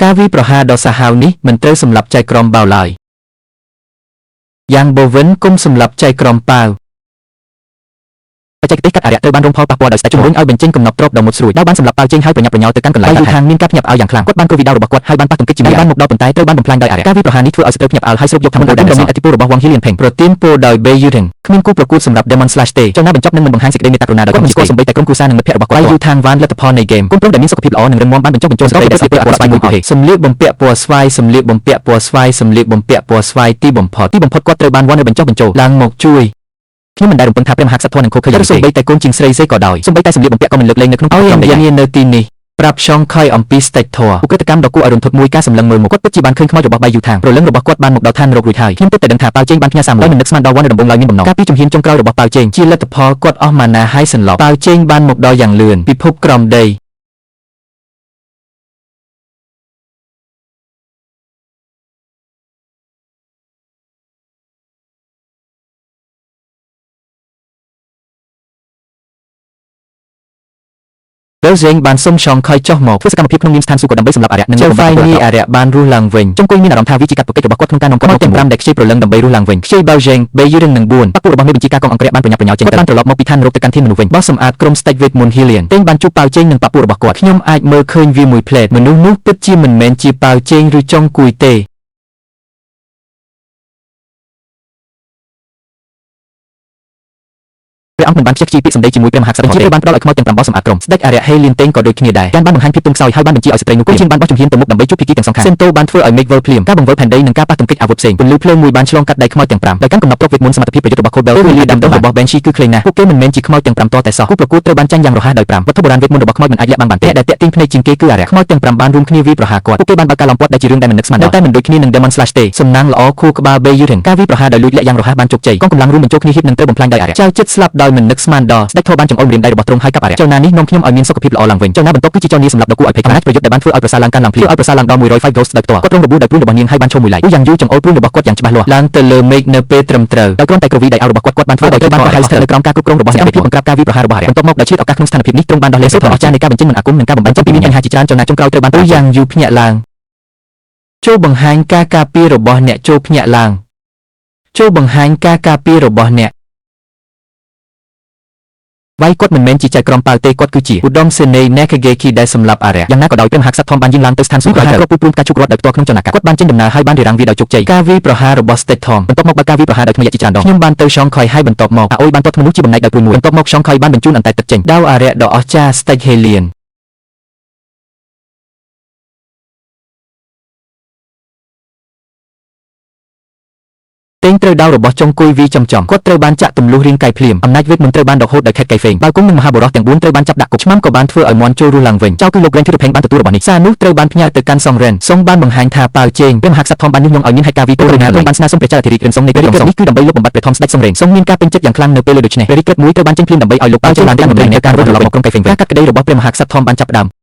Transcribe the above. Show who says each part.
Speaker 1: ការវាយប្រហារដ៏សាហាវនេះមិនត្រូវសម្លាប់ចៃក្រមបាវឡើយយ៉ាងបូវិនគុំសម្លាប់ចៃក្រមប៉ាវបច្ចេកទេសកាត់អារក្សត្រូវបានរងផលប៉ះពាល់ដោយស្ដេចជំរុញឲ្យបញ្ចេញកំណប់ទ្រព្យដ៏មុតស្រួយដោយបានសម្លាប់ប៉ាវចេញហើយប្រញាប់ប្រញាល់ទៅកាន់កន្លែងខាងមានការភ្ញាក់ផ្អើលយ៉ាងខ្លាំងគាត់បានគោះវីដៅរបស់គាត់ហើយបានប៉ះទង្គិចជាមួយបានមកដល់ប៉ុន្តែត្រូវបានបំផ្លាញដោយអារក្សការវាយប្រហារនេះធ្វើឲ្យស្ត្រីភ្ញាក់ផ្អើលហើយស្រូបយកធម្មពលដែលមានឥទ្ធិពលរបស់វងហ៊ីលៀនផេងប្រទានពរដោយ Bei Yutang គ្មានគូប្រកួតសម្រាប់ Demon Slash ទេចុងណាបញ្ចប់នឹងមិនបង្ហាញសេចក្តីមេត្តាករុណាដោយគាត់មិនស្គាល់សូម្បីតែក្រុមគ្រួសារនិងមិត្តភក្តិរបស់គាត់ Bei Yutang វ៉ានលទ្ធផលនៃហ្គេមគុំប្រុសដែលមានសុខភាពល្អនិងរឹងមាំបានបញ្ចុះបញ្ចូលស្ត្រីដែលស្លៀកពាក់ពណ៌ស្វាយមួយប្រភេទសម្លៀកបំពាក់ពណ៌ស្វាយសម្លៀកបំពាក់ពណ៌ស្វាយសម្លៀកបំពាក់ពណ៌ស្វាយទីបំផុតគាត់ត្រូវបានវ៉ាននៅបញ្ចុះបញ្ចូលឡើងមកជួយខ្ញុំមិនដែលរំពឹងថាព្រះមហាក្សត្រធម៌នឹងខុសឃើញយ៉ាងនេះទេសូម្បីតែកូនជាងស្រីសេក៏ដោយសូម្បីតែសម្លៀកបំពាក់ក៏មិនលើកលែងនៅក្នុងប្រព័ន្ធវិញ្ញាណនៅទីនេះប្រាប់ Shong Khoi អំពីស្ដេចធម៌ឧក្រិដ្ឋកម្មដ៏គួរឲ្យរន្ធត់មួយការសម្លឹងមើលមកគាត់ពិតជាបានឃើញខ្មោចរបស់ Bei Yutang ព្រលឹងរបស់គាត់បានមកដល់ឋាននរករួចហើយខ្ញុំពិតតែដឹងថាប៉ាវជេងបានផ្ញើសារមួយមិននឹកស្មានដល់វ៉ាន់នៅដំបូងឡើយមានបំណងការពីជំហានចុងក្រោយរបស់ប៉ាវជេងជាលទ្ធផលគាត់អស់ម៉ាណាហើយសន្លប់ប៉ាវជេងបានមកដល់យ៉ាងលឿនពិភពក្រោមដីBell Zeng បានសុំ Shong Khoi ចុះមកធ្វើសកម្មភាពក្នុងនាមស្ថានសួគ៌ដើម្បីសម្លាប់អារក្សនិងបំផាត់អារក្សបានរស់ឡើងវិញចុងគុយមានអារម្មណ៍ថាវាជាកាតព្វកិច្ចរបស់គាត់ក្នុងការនាំគាត់មកទាំង5ដែលខ្ចីប្រលឹងដើម្បីរស់ឡើងវិញខ្ចី Bell Zeng Bei Yutang និង4បកពួករបស់មេបញ្ជាការកងអង្គរៈបានប្រញាប់ប្រញាល់ចេញទៅបានត្រឡប់មកពីឋាននរកទៅកាន់ធានមនុស្សវិញបោះសម្អាតក្រុមស្ដេចវេទមន្ត Hylian តែងបានជួបប៉ាវជេងនិងបកពួករបស់គាត់ខ្ញុំអាចមើលឃើញវាមួយផ្លែតមនុស្សនោះពិតជាមិនមែនជាប៉ាវជេងឬចុងគួយទេព្រះអង្គមិនបានខ្ជិះខ្ជាយពាក្យសម្ដីជាមួយព្រះមហាក្សត្រទេបានផ្ដល់ឲ្យខ្មោចទាំង5បោះសម្អាតក្រុមស្ដេចអារក្សហេលៀនតេងក៏ដូចគ្នាដែរបានបង្ហាញភាពទន់ខ្សោយហើយបានបញ្ជាឲ្យស្ត្រីនោះជាងបានបោះជំហានទៅមុខដើម្បីជួបភាគីទាំងសងខាងសេនតូបានធ្វើឲ្យមេឃវិលភ្លាមការបង្វិលផែនដីនិងការប៉ះទង្គិចអាវុធផ្សេងពន្លឺភ្លើងមួយបានឆ្លងកាត់ដៃខ្មោចទាំង5ដោយកាន់កំណត់ទ្រព្យវេទមន្តសមត្ថភាពប្រយុទ្ធរបស់ Cobel ឬលាដាំដុះរបស់ Banshee គឺខ្លីណាស់ពួកគេមិនមែនជាខ្មោចទាំង5តតែសោះគូប្រកួតត្រូវបានចាញ់យ៉ាងរហ័សដោយ5វត្ថុបុរាណវេទមន្តរបស់ខ្មោចមិនអាចលាក់បាំងបានទេដែលតាក់ទាញភ្នែកជាងគេគឺអារក្សខ្មោចទាំង5បានរួមគ្នាវាយប្រហារគាត់ពួកគេបានបើកការឡោមព័ទ្ធដែលជារឿងដែលមិននឹកស្មានដល់តែមិនដូចគ្នានឹង Demon Slash ទេសំណាងល្អខួរក្បាល Bei Yutang ការវាយប្រហារដោយលួចលាក់យ៉ាងរហ័សបានជោគជ័យកងកម្លាំងរួមបញ្ចូលគ្នាហៀបនឹងត្រូវបំផ្លាញដោយអារក្សចៅជិតស្លាប់ដោយមិននឹកស្មានដល់ស្ដេចធរបានចង្អុលម្រាមដៃរបស់ទ្រង់ហើយកាប់អារក្សចៅណានេះនាំខ្ញុំឲ្យមានសុខភាពល្អឡើងវិញចៅណាបន្ទាប់គឺជាចៅនាសម្រាប់ដ៏គួរឲ្យភ័យខ្លាចប្រយុទ្ធដែលបានធ្វើឲ្យប្រសើរឡើងកាន់ឡើងភ្លាមឲ្យប្រសើរឡើងដល់105 Ghost ដោយផ្ទាល់គាត់ទ្រង់របួសដោយព្រួញរបស់នាងហើយបានឈប់មួយឡែកយ៉ាងយូរចង្អុលព្រួញរបស់គាត់យ៉ាងច្បាស់លាស់ឡើងទៅលើមេឃនៅពេលត្រឹមត្រូវដោយគ្រាន់តែក្រវីដៃអោរបស់គាត់បានធ្វើឲ្យត្រូវបានប្រហែលស្ថិតនៅក្រោមការគ្រប់គ្រងរបស់អ្នកវិភាគបង្ក្រាបការវាយប្រហាររបស់អារក្សបន្ទាប់មកដោយឆ្លៀតឱកាសក្នុងស្ថានភាពនេះទ្រង់បានដោះលែងសិទ្ធិអស្ចារ្យនៃការបញ្ចេញមន្តអាគមនិងការបំបញ្ចុះពីមានបញ្ហាជាច្រើនចុងណាចុងក្រោយត្រូវបានយ៉ាងយូរភ្ញាក់ឡើងចូលបង្ហាញការការពាររបស់អ្នកចូលភ្ញាក់ឡើងចូលបង្ហាញការការពាររបស់អ្នកវាយគាត់មិនមែនជាចៅក្រមប៉ាវទេគាត់គឺជាឧត្តមសេនីយ៍ Nekageki ដែលសម្លាប់អារក្សយ៉ាងណាក៏ដោយព្រះមហាក្សត្រធំបានយាងឡើងទៅស្ថានសួគ៌ហើយគ្របពូជព្រមការជួបរដ្ឋដោយផ្ទាល់ក្នុងចលនាគាត់បានចេញដំណើរហើយបានរារាំងវាដោយជោគជ័យការវាយប្រហាររបស់ State Thom បន្ទាប់មកបើការវាយប្រហារដោយថ្មីជាច្រើនដងខ្ញុំបានទៅ Shong Khoi ហើយបន្ទាប់មកអាអុយបានទាត់ធ្នូជាបំណែកដោយព្រួយមួយបន្ទាប់មក Shong Khoi បានបញ្ជូនអន្តែទឹកចេញដាវអារក្សដ៏អស្ចារ្យ State Hylianតេងត្រូវដាវរបស់ចុងគុយវាចំចំគាត់ត្រូវបានចាក់ទម្លុះរាងកាយភ្លាមអំណាចវេទមន្តត្រូវបានដកហូតដោយខេត្តកៃហ្វេងបាវគង់និងមហាបុរសទាំង4ត្រូវបានចាប់ដាក់គុកឆ្មាំក៏បានធ្វើឲ្យមន់ចូលរស់ឡើងវិញចៅគឺលោក Ren Thirpheng បានទទួលរបស់នេះសារនោះត្រូវបានផ្ញើទៅកាន់សងរ៉េនសុងបានបង្ហាញថាប៉ាវជេងព្រះមហាក្សត្រធំបានញុះញង់ឲ្យមានហេតុការណ៍វិទូរណាបានស្នើសុំព្រះចៅអធិរាជរិនសុងនៃព្រះរាជនេះគឺដើម្បីលុបបំបាត់ព្រះធំស្ដេចសុងរ៉េនសុងមានការពេញចិត្តយ៉ាងខ្លាំងនៅពេលលើដូច្នេះព្រះរាជមួយត្រូវបានចេញភ្លាមដើម្បីឲ្យលោកប៉ាវជេងបានកាន់តំណែងនៃការរត់ត្រឡប់មកក្រុងកៃហ្វេងការកាត់ក្តីរបស់ព្រះមហាក្សត្រធំបានចាប់ផ្ដើម